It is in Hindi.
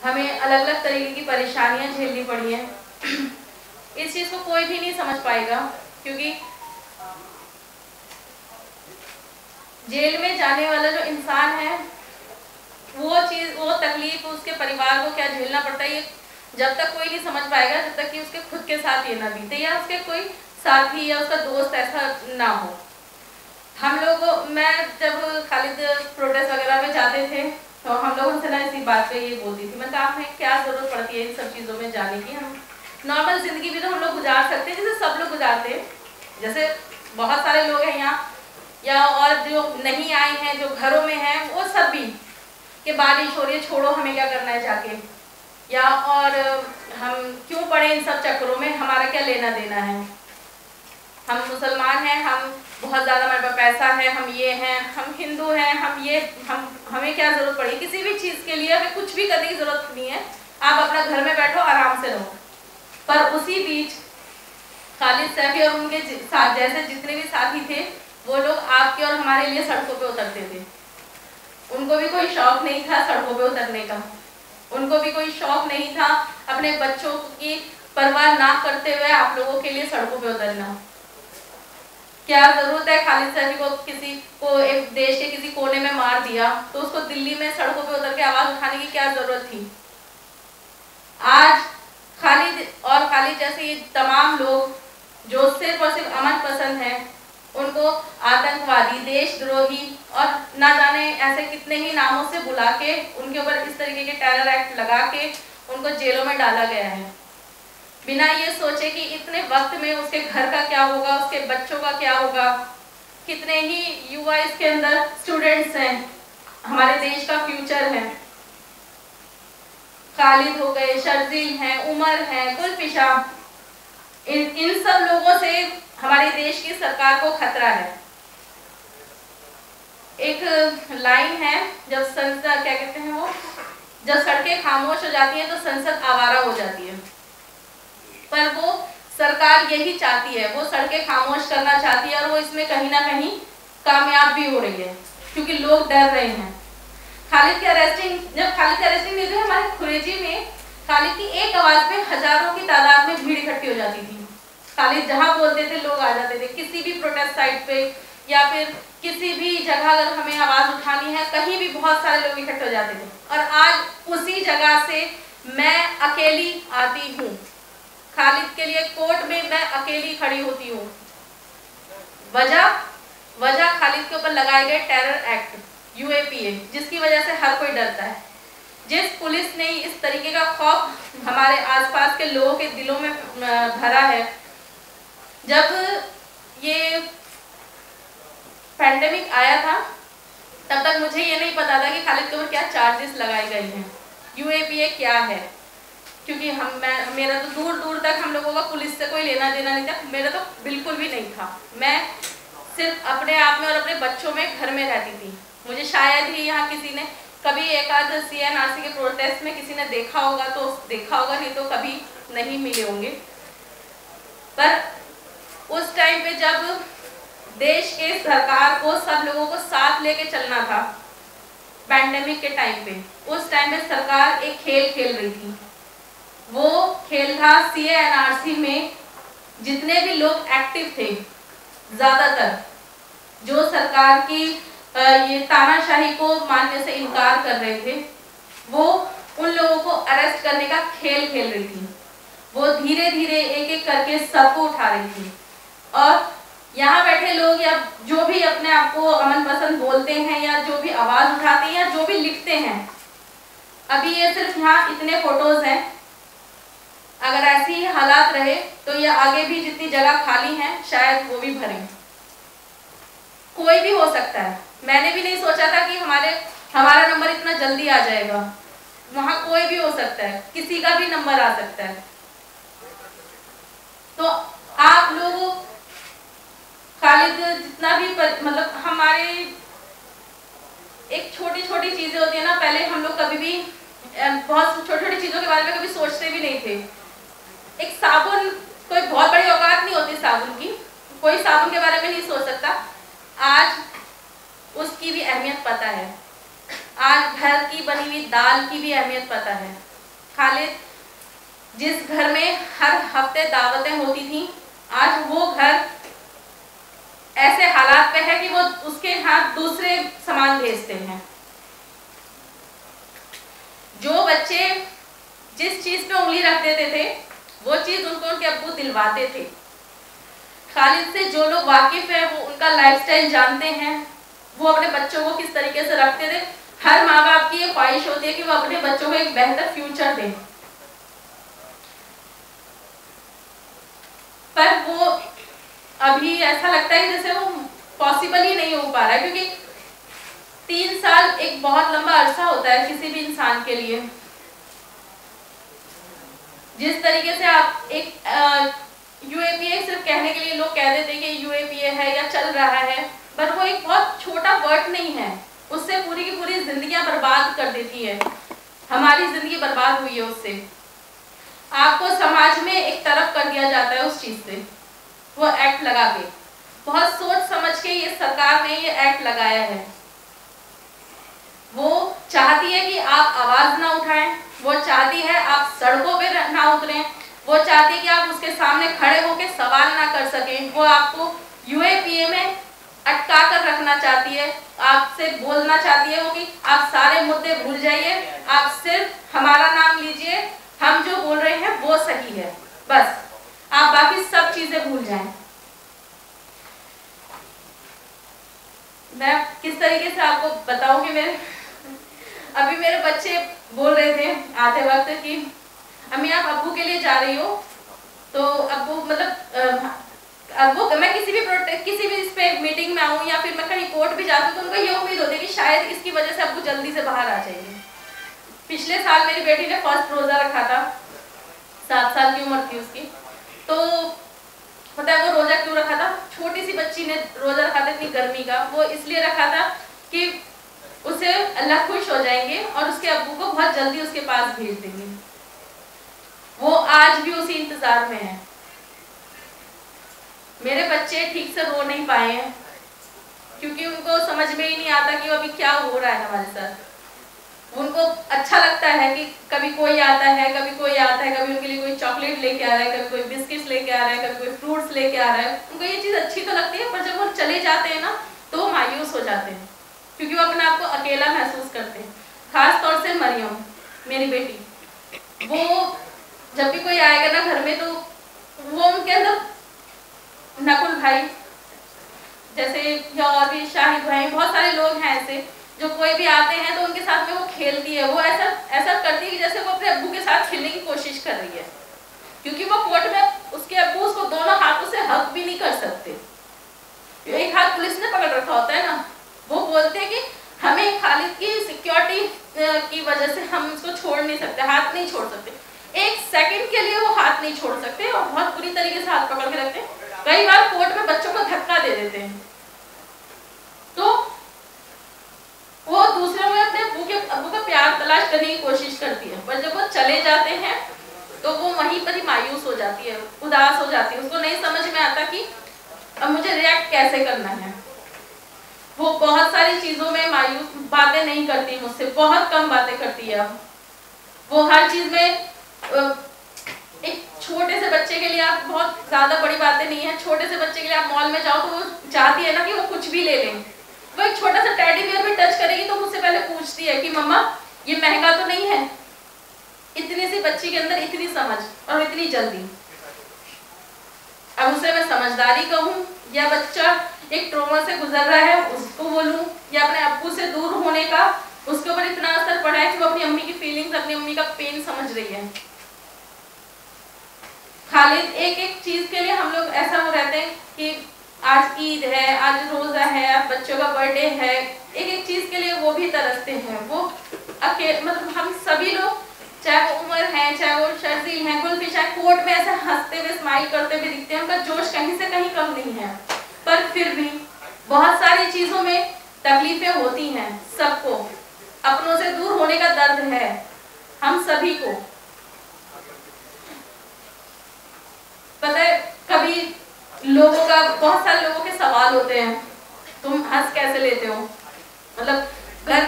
हमें अलग अलग तरीके की परेशानियां झेलनी पड़ी हैं। इस चीज़ को कोई भी नहीं समझ पाएगा, क्योंकि जेल में जाने वाला जो इंसान है वो तकलीफ उसके परिवार को क्या झेलना पड़ता है, ये जब तक कोई नहीं समझ पाएगा, जब तक कि उसके खुद के साथ ये ना बीते या उसके कोई साथी या उसका दोस्त ऐसा ना हो। हम लोग, मैं जब खालिद प्रोटेस्ट वगैरह में जाते थे तो हम लोग उनसे ना इसी बात पे ये बोलती थी, मतलब आपने क्या जरूरत पड़ती है इन सब चीज़ों में जाने की, हम नॉर्मल जिंदगी भी तो हम लोग गुजार सकते हैं जैसे सब लोग गुजारते हैं। जैसे बहुत सारे लोग हैं यहाँ, या और जो नहीं आए हैं, जो घरों में हैं, वो सब भी कि बारिश हो रही है, छोड़ो हमें क्या करना है जाके, या और हम क्यों पड़े इन सब चक्करों में, हमारा क्या लेना देना है, हम मुसलमान हैं, हम बहुत ज़्यादा हमारे पास पैसा है, हम ये हैं, हम हिंदू हैं, हमें क्या ज़रूरत पड़ी किसी भी चीज़ के लिए, हमें कुछ भी करने की ज़रूरत नहीं है, आप अपना घर में बैठो आराम से रहो। पर उसी बीच खालिद सैफी और उनके साथ जैसे जितने भी साथी थे, वो लोग आपके और हमारे लिए सड़कों पे उतरते थे। उनको भी कोई शौक नहीं था सड़कों पे उतरने का, उनको भी कोई शौक नहीं था अपने बच्चों की परवाह ना करते हुए आप लोगों के लिए सड़कों पे उतरना। क्या जरूरत है खालिद सैफी को, किसी को एक देश के किसी कोने में मार दिया तो उसको दिल्ली में सड़कों पे उतर के आवाज उठाने की क्या जरूरत थी। आज खालिद जैसे ये तमाम लोग जो सिर्फ और सिर्फ अमन पसंद हैं, उनको आतंकवादी, देशद्रोही और ना जाने ऐसे कितने ही नामों से बुला के उनके ऊपर इस तरीके के टेरर एक्ट लगा के उनको जेलों में डाला गया है, बिना ये सोचे कि इतने वक्त में उसके घर का क्या होगा, उसके बच्चों का क्या होगा। कितने ही युवा इसके अंदर स्टूडेंट्स हैं, हमारे देश का फ्यूचर है। खालिद हो गए, शर्जील हैं, उमर है, गुलफिशा, इन सब लोगों से हमारे देश की सरकार को खतरा है। एक लाइन है, जब संसद क्या कहते हैं वो, जब सड़कें खामोश हो जाती हैं तो संसद आवारा हो जाती है। पर वो सरकार यही चाहती है, वो सड़कें खामोश करना चाहती है और वो इसमें कहीं ना कहीं कामयाब भी हो रही है, क्योंकि लोग डर रहे हैं। खालिद की अरेस्टिंग नहीं हुई, हमारे खुरेजी में खालिद की एक आवाज पे हजारों की तादाद में भीड़ इकट्ठी हो जाती थी। खालिद जहां बोलते थे लोग आ जाते थे, किसी भी प्रोटेस्ट साइट पे या फिर किसी भी जगह अगर हमें आवाज उठानी है, कहीं भी बहुत सारे लोग इकट्ठे हो जाते थे। और आज उसी जगह से मैं अकेली आती हूँ, खालिद के लिए कोर्ट में मैं अकेली खड़ी होती हूँ। वजह खालिद के ऊपर लगाए गए टेरर एक्ट UAPA, जिसकी वजह से हर कोई डरता है। जिस पुलिस ने इस तरीके का खौफ हमारे आसपास के लोगों के दिलों में भरा है, जब ये पैंडेमिक आया था तब तक मुझे ये नहीं पता था कि खालिद के ऊपर क्या चार्जेस लगाए गए हैं, UAPA क्या है, क्योंकि मेरा तो दूर दूर तक हम लोगों का पुलिस से कोई लेना देना नहीं था, मेरा तो बिल्कुल भी नहीं था। मैं सिर्फ अपने आप में और अपने बच्चों में घर में रहती थी। मुझे शायद ही यहाँ किसी ने कभी एक आध CNRC के प्रोटेस्ट में किसी ने देखा होगा तो देखा होगा, नहीं तो कभी नहीं मिले होंगे। पर उस टाइम पे जब देश के सरकार को सब लोगों को साथ लेके चलना था, पैंडेमिक के टाइम पे, उस टाइम पे सरकार एक खेल खेल रही थी। वो खेल था CNRC में जितने भी लोग एक्टिव थे, ज्यादातर जो सरकार की ये तानाशाही को मानने से इनकार कर रहे थे, वो उन लोगों को अरेस्ट करने का खेल खेल रही थी। वो धीरे धीरे एक एक करके सबको उठा रही थी। और यहाँ बैठे लोग या जो भी अपने आप को अमन पसंद बोलते हैं या जो भी आवाज उठाते हैं या जो भी लिखते हैं, अभी ये सिर्फ यहाँ इतने फोटोज हैं, अगर ऐसी ही हालात रहे तो ये आगे भी जितनी जगह खाली है शायद वो भी भरें। कोई भी हो सकता है, मैंने भी नहीं सोचा था कि हमारा नंबर इतना जल्दी आ जाएगा। वहां कोई भी हो सकता है, किसी का भी नंबर आ सकता है। तो आप लोग खालिद जितना भी मतलब हमारे एक छोटी छोटी चीजें होती है ना, पहले हम लोग कभी भी बहुत छोटी छोटी चीजों के बारे में कभी सोचते भी नहीं थे। एक साबुन, कोई बहुत बड़ी औकात नहीं होती साबुन की, कोई साबुन के बारे में नहीं सोच सकता। आज उसकी भी अहमियत पता है। आज घर की बनी हुई दाल की भी अहमियत पता है। खालिद जिस घर में हर हफ्ते दावतें होती थी, आज वो घर ऐसे हालात पे है कि वो उसके यहाँ दूसरे सामान भेजते हैं। जो बच्चे जिस चीज पे उंगली रख देते थे वो चीज उनको उनके अब्बू दिलवाते थे। खालिद से जो लोग वाकिफ है वो उनका लाइफस्टाइल जानते हैं, वो अपने बच्चों को किस तरीके से रखते थे। हर माँ बाप की ये ख्वाहिश होती है कि वो अपने बच्चों को एक बेहतर फ्यूचर दें, पर वो अभी ऐसा लगता है जैसे वो पॉसिबल ही नहीं हो पा रहा है, क्योंकि 3 साल एक बहुत लंबा अरसा होता है किसी भी इंसान के लिए। जिस तरीके से आप एक यूएपीए सिर्फ कहने के लिए लोग कह देते हैं कि यूएपीए है या चल रहा है, पर वो एक बहुत छोटा वर्ड नहीं है, उससे पूरी की पूरी जिंदगियां बर्बाद कर देती है। हमारी जिंदगी बर्बाद हुई है उससे। आपको समाज में एक तरफ कर दिया जाता है उस चीज से, वो एक्ट लगा के। बहुत सोच समझ के ये सरकार ने ये एक्ट लगाया है। वो चाहती है कि आप आवाज ना उठाएं, वो चाहती है आप सड़कों पे ना उतरें, वो चाहती है कि आप उसके सामने खड़े होकर सवाल ना कर सकें। वो आपको यूएपीए में अटका कर रखना चाहती है, आपसे बोलना चाहती है वो कि आप सारे मुद्दे भूल जाइए, आप सिर्फ हमारा नाम लीजिए, हम जो बोल रहे हैं वो सही है, बस आप बाकी सब चीजें भूल जाएं। मैं किस तरीके से आपको बताऊं कि अभी मेरे बच्चे बोल रहे थे आते वक्त कि अम्मी आप अब्बू के लिए जा रही हो, तो अब्बू मतलब अब्बू मैं किसी भी इस पे मीटिंग में आऊँ या फिर मैं कहीं कोर्ट भी जाती हूँ तो उनको ये उम्मीद होती है कि शायद इसकी वजह से अब्बू जल्दी से बाहर आ जाएंगे। पिछले साल मेरी बेटी ने फर्स्ट रोजा रखा था, 7 साल की उम्र थी उसकी, तो पता है वो रोजा क्यों रखा था? छोटी सी बच्ची ने रोजा रखा था इतनी गर्मी का, वो इसलिए रखा था कि उसे अल्लाह खुश हो जाएंगे और उसके अब्बू को बहुत जल्दी उसके पास भेज देंगे। वो आज भी उसी इंतजार में है। मेरे बच्चे ठीक से रो नहीं पाए हैं क्योंकि उनको समझ में ही नहीं आता कि अभी क्या हो रहा है हमारे साथ। उनको अच्छा लगता है कि कभी कोई आता है, कभी कोई आता है, कभी उनके लिए कोई चॉकलेट लेके आ रहा है, कभी कोई बिस्किट्स लेके आ रहा है, कभी कोई फ्रूट्स लेके आ रहा है। उनको ये चीज अच्छी तो लगती है, पर जब वो चले जाते हैं ना तो वो मायूस हो जाते हैं क्योंकि वो अपने आप को अकेला महसूस करते हैं। खास तौर से मरियम मेरी बेटी, वो जब भी कोई आएगा ना घर में तो वो उनके अंदर नकुल भाई जैसे या और भी शाहिद भाई, बहुत सारे लोग हैं ऐसे जो कोई भी आते हैं तो उनके साथ में वो खेलती है। वो ऐसा करती है कि जैसे वो अपने अब्बू के साथ खेलने की कोशिश कर रही है, क्योंकि वो कोर्ट में उसके अब्बू उसको दोनों हाथों से हक भी नहीं कर सकते। एक हाथ पुलिस ने पकड़ रखा होता है ना, वो बोलते हैं कि हमें खालिद की सिक्योरिटी की वजह से हम उसको छोड़ नहीं सकते, हाथ नहीं छोड़ सकते। 1 सेकंड के लिए वो हाथ नहीं छोड़ सकते और बहुत बुरी तरीके से हाथ पकड़ के रखते हैं। कई बार कोर्ट में बच्चों को धक्का दे देते हैं, तो वो दूसरों में अपने अब्बू का प्यार तलाश करने की कोशिश करती है, पर जब वो चले जाते हैं तो वो वहीं पर ही मायूस हो जाती है, उदास हो जाती है। उसको नहीं समझ में आता कि अब मुझे रिएक्ट कैसे करना है। वो बहुत सारी चीजों में मायूस बातें नहीं करती मुझसे, बहुत कम बातें करती है। अब वो हर चीज में एक छोटे से बच्चे के लिए आप बहुत ज्यादा बड़ी बातें नहीं है, छोटे से बच्चे के लिए आप मॉल में जाओ तो वो चाहती है ना कि वो कुछ भी ले लें। वो एक छोटा सा टेडी बियर भी टच करेगी तो मुझसे पहले पूछती है कि मम्मा ये महंगा तो नहीं है। इतनी सी बच्ची के अंदर इतनी समझ और इतनी जल्दी। अब उसे मैं समझदारी कहूँ या बच्चा एक ट्रॉमा से गुजर रहा है उसको बोलूं, या अपने अब्बू से दूर होने का उसके ऊपर इतना असर पड़ा है कि वो अपनी अम्मी की फीलिंग्स, अपनी अम्मी का पेन समझ रही है। खालिद एक चीज के लिए हम लोग ऐसा हो रहते हैं कि आज ईद है, आज रोजा है, आज बच्चों का बर्थडे है, एक चीज के लिए वो भी तरसते हैं। वो मतलब हम सभी लोग, चाहे वो उमर है, चाहे वो शर्जील है, कुल्फी, चाहे कोर्ट में ऐसे हंसते हुए स्माइल करते हुए दिखते हैं, उनका जोश कहीं से कहीं कम नहीं है, पर फिर भी बहुत सारी चीजों में तकलीफें होती हैं। सबको अपनों से दूर होने का दर्द है, हम सभी को पता है। कभी लोगों का, बहुत सारे लोगों के सवाल होते हैं, तुम हंस कैसे लेते हो, मतलब घर